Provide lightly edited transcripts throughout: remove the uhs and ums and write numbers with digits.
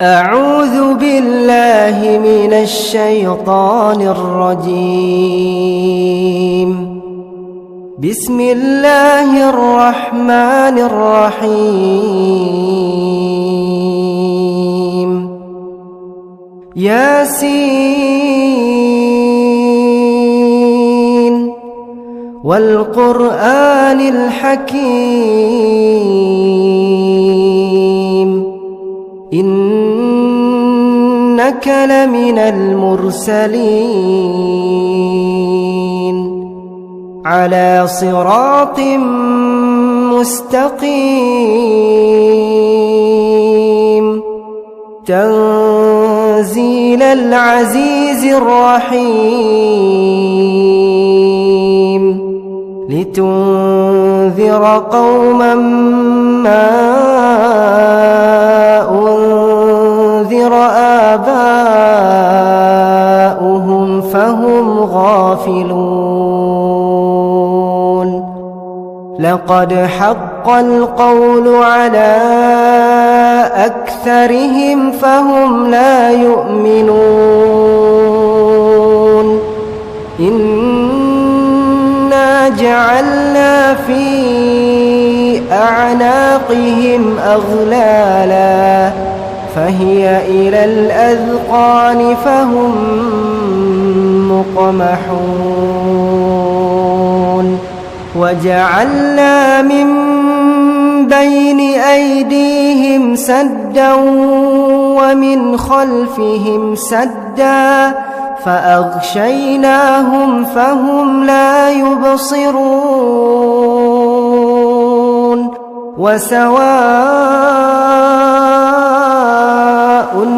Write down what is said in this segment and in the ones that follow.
أعوذ بالله من الشيطان الرجيم. بسم الله الرحمن الرحيم. ياسين والقرآن الحكيم إنك لمن المرسلين على صراط مستقيم تنزيل العزيز الرحيم لتنذر قوما ما أنذر آباؤهم فهم غافلون. لقد حق القول على أكثرهم فهم لا يؤمنون. إنا جعلنا في أعناقهم أغلالا فهي إلى الأذقان فهم مقمحون. وجعلنا من بين أيديهم سدا ومن خلفهم سدا فأغشيناهم فهم لا يبصرون. وسواء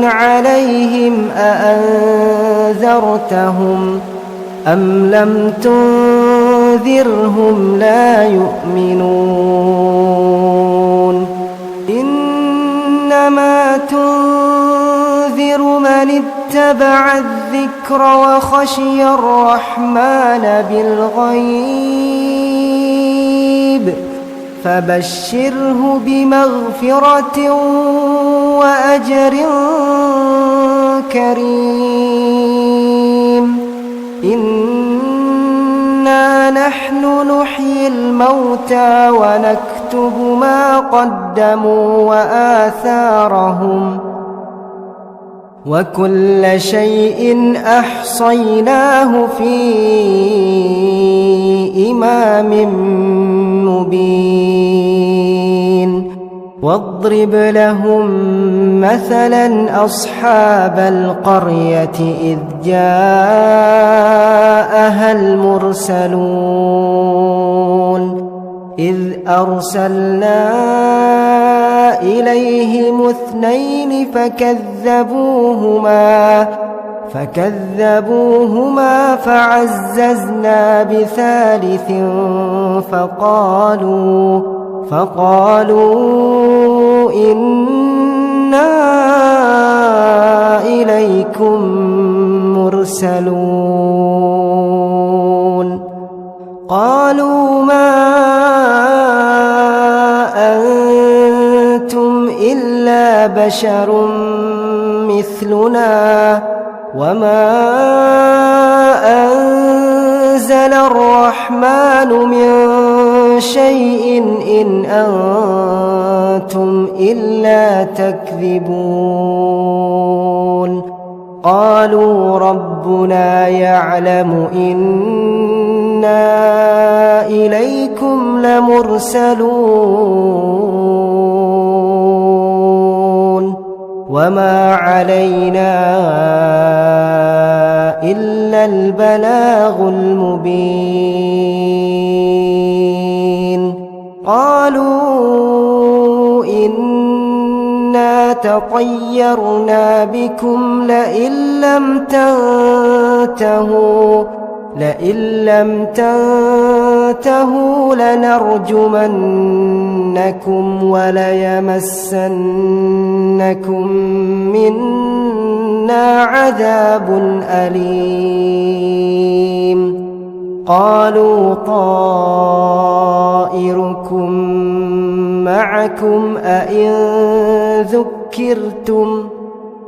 عليهم أأنذرتهم أم لم تنذرهم لا يؤمنون. إنما تنذر من اتبع الذكر وخشي الرحمن بالغيب فبشره بمغفرة وأجر كريم. إنا نحن نحيي الموتى ونكتب ما قدموا وآثارهم وكل شيء أحصيناه في إمام مبين. واضرب لهم مثلا أصحاب القرية إذ جاءها المرسلون إذ أرسلنا إليهم اثنين فكذبوهما فعززنا بثالث فقالوا إنا إليكم مرسلون. قالوا ما أنتم إلا بشر مثلنا وما أنزل الرحمن من شيء إن أنتم إلا تكذبون. قالوا ربنا يعلم إنا إليكم لمرسلون وما علينا إلا البلاغ المبين. قالوا إنا تطيرنا بكم لئن لم تنتهوا لنرجمنكم وليمسنكم منا عذاب أليم. قالوا طائركم معكم أئن ذكرتم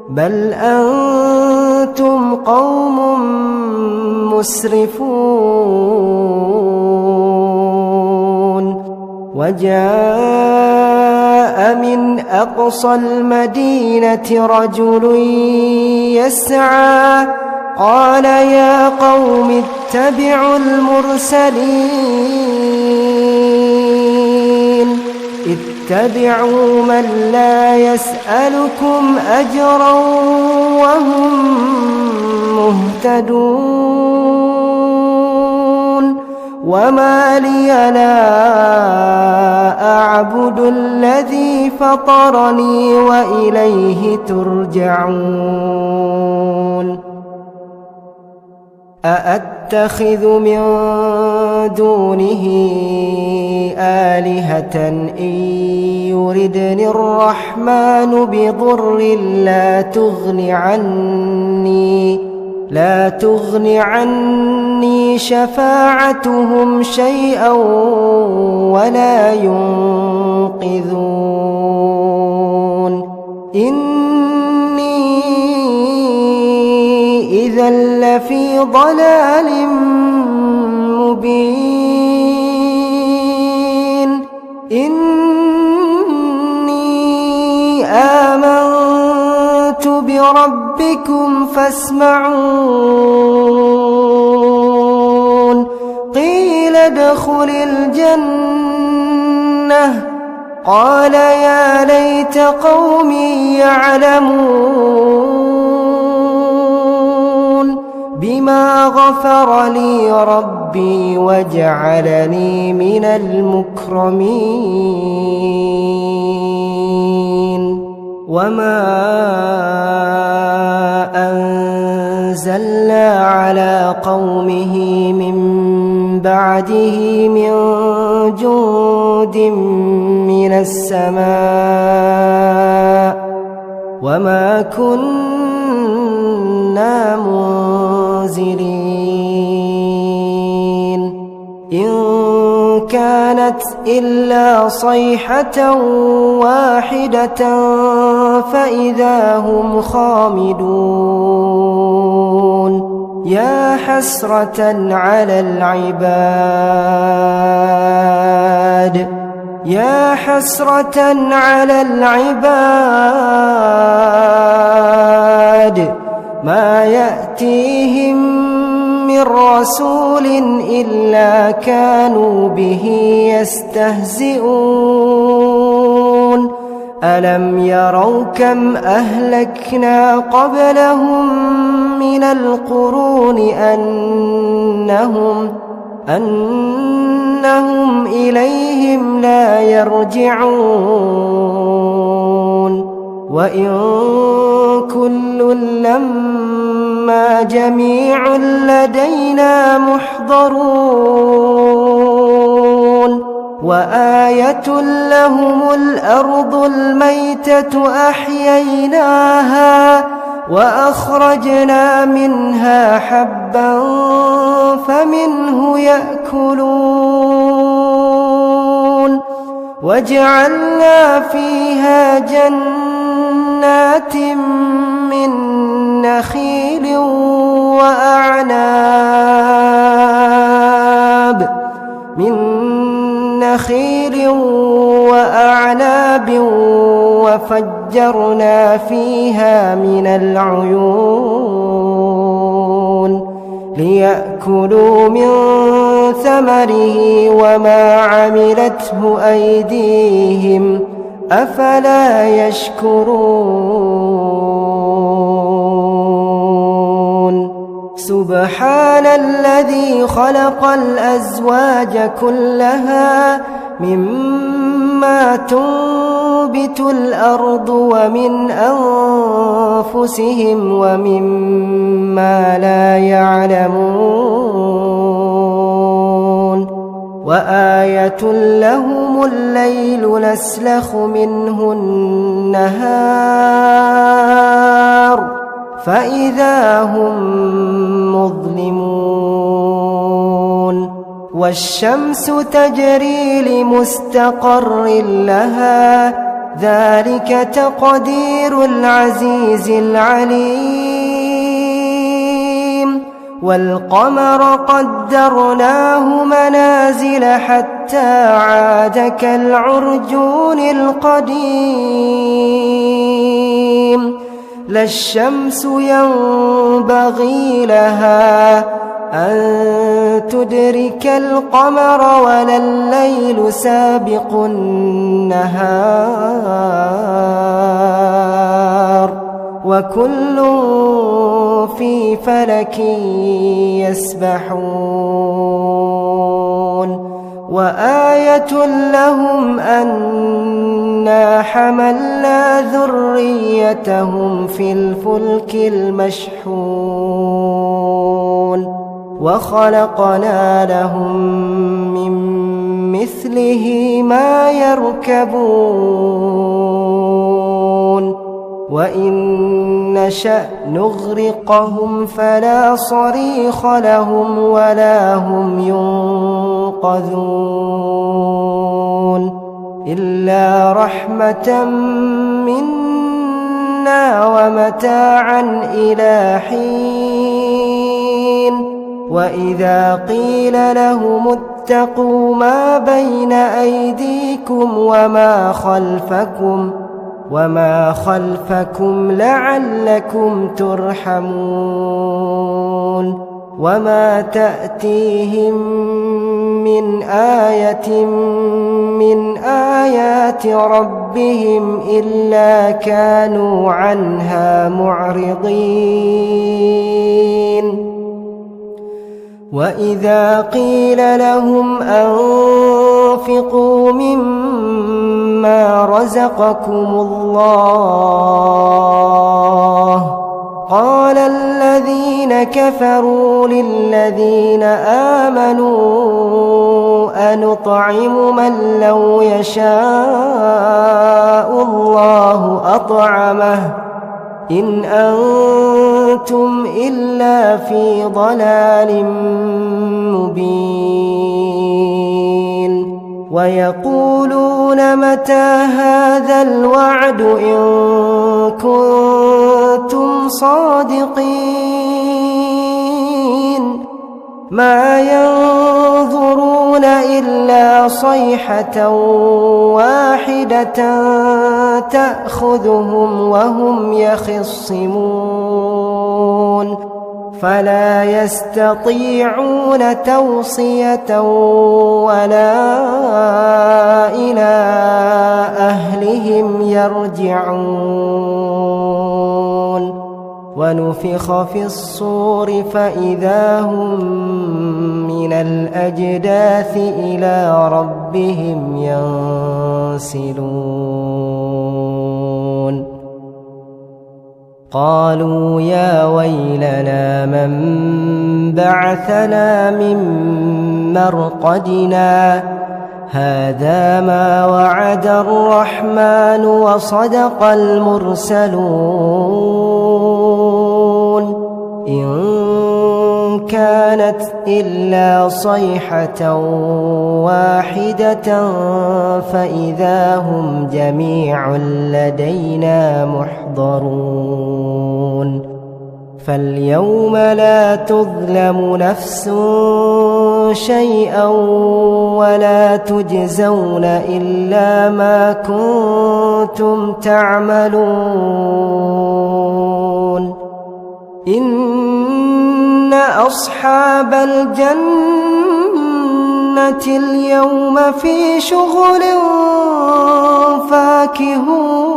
بل أنتم قوم مسرفون وجاء من أقصى المدينة رجل يسعى قال يا قوم اتبعوا المرسلين اتبعوا من لا يسألكم أجرا وهم مهتدون وما لي لا أعبد الذي فطرني وإليه ترجعون أأتخذ من دونه آلهة إن يردني الرحمن بضر لا تغن عني شفاعتهم شيئا ولا ينقذون إني إذا لفي ضلال مبين إني آمنت بربكم فاسمعون قيل ادخل الجنة قال يا ليت قومي يعلمون بما غفر لي ربي وجعلني من المكرمين وما أنزلنا على قومه من بعده من جند من السماء وما كنا منزلين إن كانت إلا صيحة واحدة فإذا هم خامدون يا حسرة على العباد ما يأتيهم من رسول إلا كانوا به يستهزئون ألم يروا كم أهلكنا قبلهم من القرون أنهم إليهم لا يرجعون وإن كل لما جميع لدينا محضرون وآية لهم الأرض الميتة أحييناها وأخرجنا منها حبا فمنه يأكلون وجعلنا فيها جنات من نخيل وأعناب وفجرنا فيها من العيون ليأكلوا من ثمره وما عملته أيديهم أفلا يشكرون سبحان الذي خلق الأزواج كلها مما تنبت الأرض ومن أنفسهم ومما لا يعلمون وآية لهم الليل نسلخ منه النهار فإذا هم مظلمون والشمس تجري لمستقر لها ذلك تقدير العزيز العليم والقمر قدرناه منازل حتى عاد كالعرجون القديم لا الشمس ينبغي لها أن تدرك القمر ولا الليل سابق النهار وكل في فلك يسبحون وآية لهم أنا حملنا ذريتهم في الفلك المشحون وخلقنا لهم من مثله ما يركبون وإن نشأ نغرقهم فلا صريخ لهم ولا هم ينقذون إلا رحمة منا ومتاعا إلى حين وإذا قيل لهم اتقوا ما بين أيديكم وما خلفكم لعلكم ترحمون وما تأتيهم من آية من آيات ربهم إلا كانوا عنها معرضين وإذا قيل لهم أنفقوا مما رزقكم الله قال الذين كفروا للذين آمنوا أنطعم من لو يشاء الله أطعمه إن أنتم إلا في ضلال مبين ويقولون متى هذا الوعد إن كنتم صادقين ما ينظرون إلا صيحة واحدة تأخذهم وهم يخصمون فلا يستطيعون توصية ولا إلى أهلهم يرجعون ونفخ في الصور فإذا هم من الأجداث إلى ربهم ينسلون قالوا يا ويلنا من بعثنا من مرقدنا هذا ما وعد الرحمن وصدق المرسلون إن كانت إلا صيحة واحدة فإذا هم جميع لدينا محضرون فاليوم لا تظلم نفس شيئا ولا تجزون إلا ما كنتم تعملون إن أصحاب الجنة اليوم في شغل فاكهون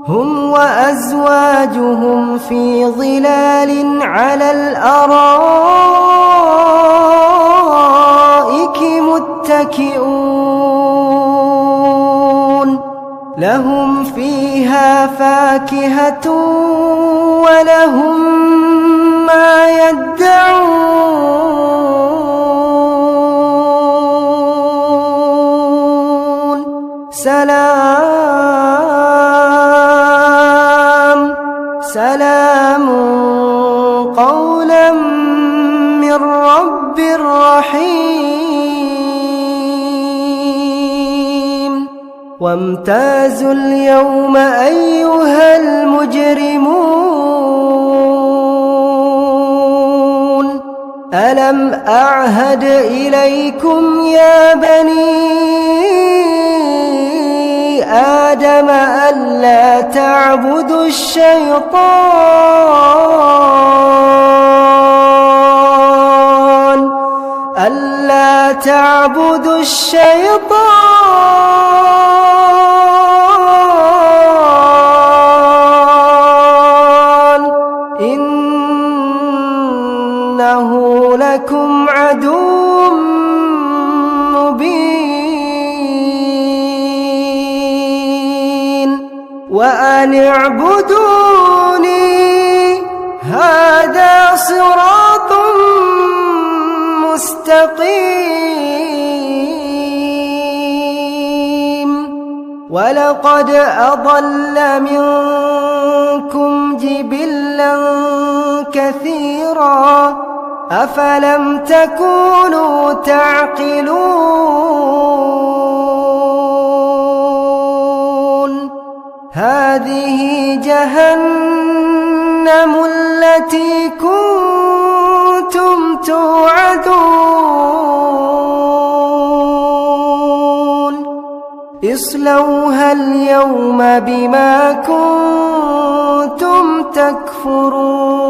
هم وأزواجهم في ظلال على الأرائك متكئون لهم فيها فاكهة ولهم ما يدعون سلام قولا من رب رحيم وامتازوا اليوم أيها المجرمون ألم أعهد إليكم يا بني آدم ألا تعبدوا الشيطان ألا تعبدوا الشيطان إنه لكم عدو مبين وأن اعبدوني هذا صراط مستقيم ولقد أضل منكم جبلا كثيرا أفلم تكونوا تعقلون هذه جهنم التي كنتم توعدون اصلوها اليوم بما كنتم تكفرون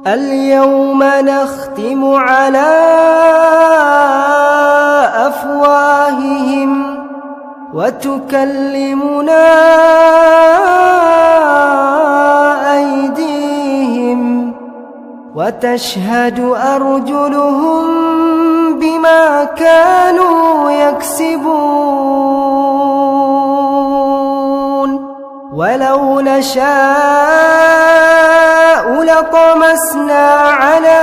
اليوم نختم على أفواههم وتكلمنا أيديهم وتشهد أرجلهم بما كانوا يكسبون ولو نشاء لطمسنا على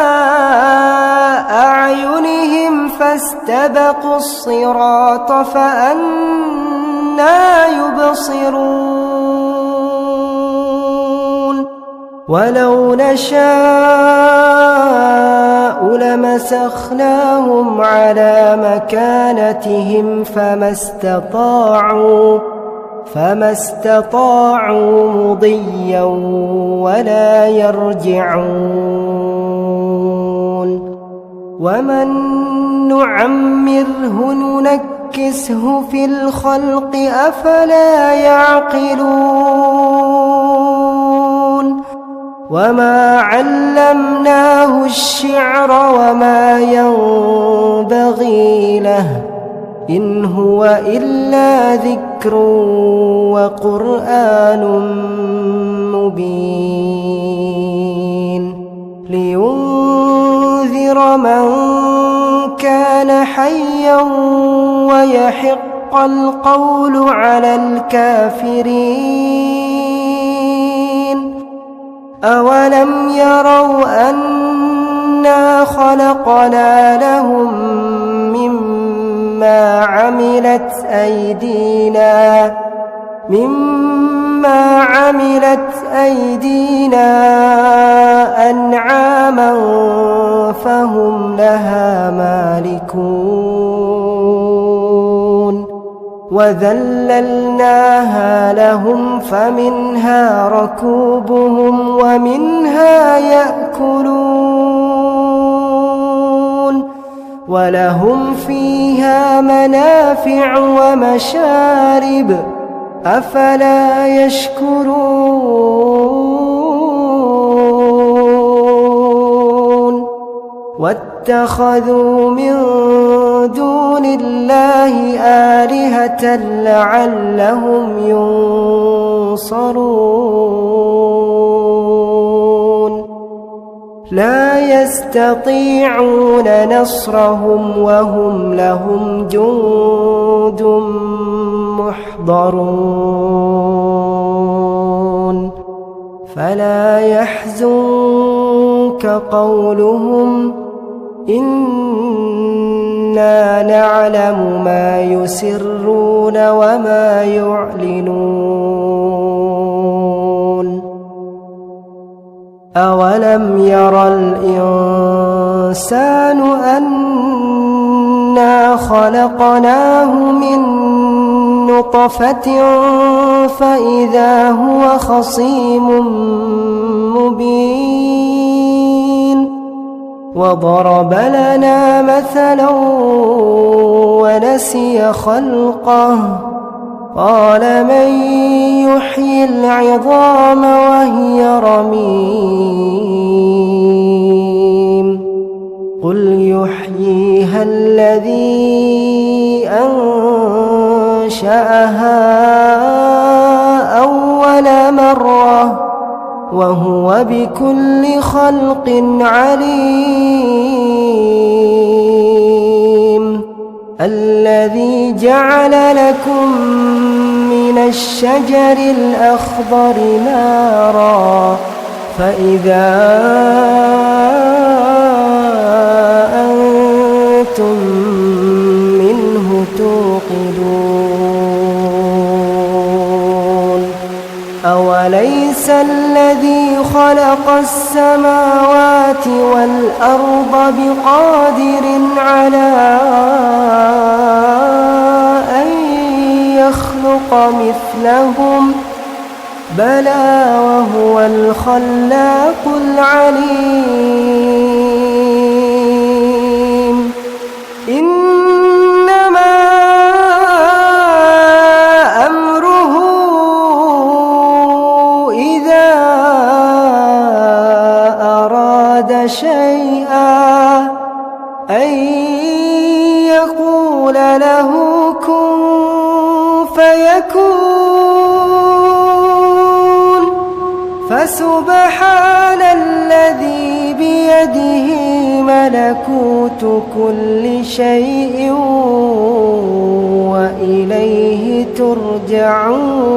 أعينهم فاستبقوا الصراط فأنى يبصرون ولو نشاء لمسخناهم على مكانتهم فما استطاعوا مضيا ولا يرجعون ومن نعمره ننكسه في الخلق أفلا يعقلون وما علمناه الشعر وما ينبغي له إن هو إلا ذكر وقرآن مبين لينذر من كان حيا ويحق القول على الكافرين أولم يروا أنا خلقنا لهم مما عملت أيدينا أنعاما فهم لها مالكون وذللناها لهم فمنها ركوبهم ومنها يأكلون ولهم فيها منافع ومشارب أفلا يشكرون واتخذوا من دون الله آلهة لعلهم ينصرون لا يستطيعون نصرهم وهم لهم جند محضرون فلا يحزنك قولهم إنا نعلم ما يسرون وما يعلنون أولم ير الإنسان أنا إنا خلقناه من نطفة فإذا هو خصيم مبين وضرب لنا مثلا ونسي خلقه قال من يحيي العظام وهي رميم قل يحييها الذي أنشأها أول مرة وهو بكل خلق عليم الذي جعل لكم من الشجر الأخضر نارا فإذا أنتم منه توقدون أوليس الذي خلق السماوات والأرض بقادر على أن يخلق مثلهم بلى وهو الخلاق العليم إنما أمره إذا أراد شيئا أن يقول له كن فيكون فسبحان الذي بيده ملكوت كل شيء وإليه ترجعون.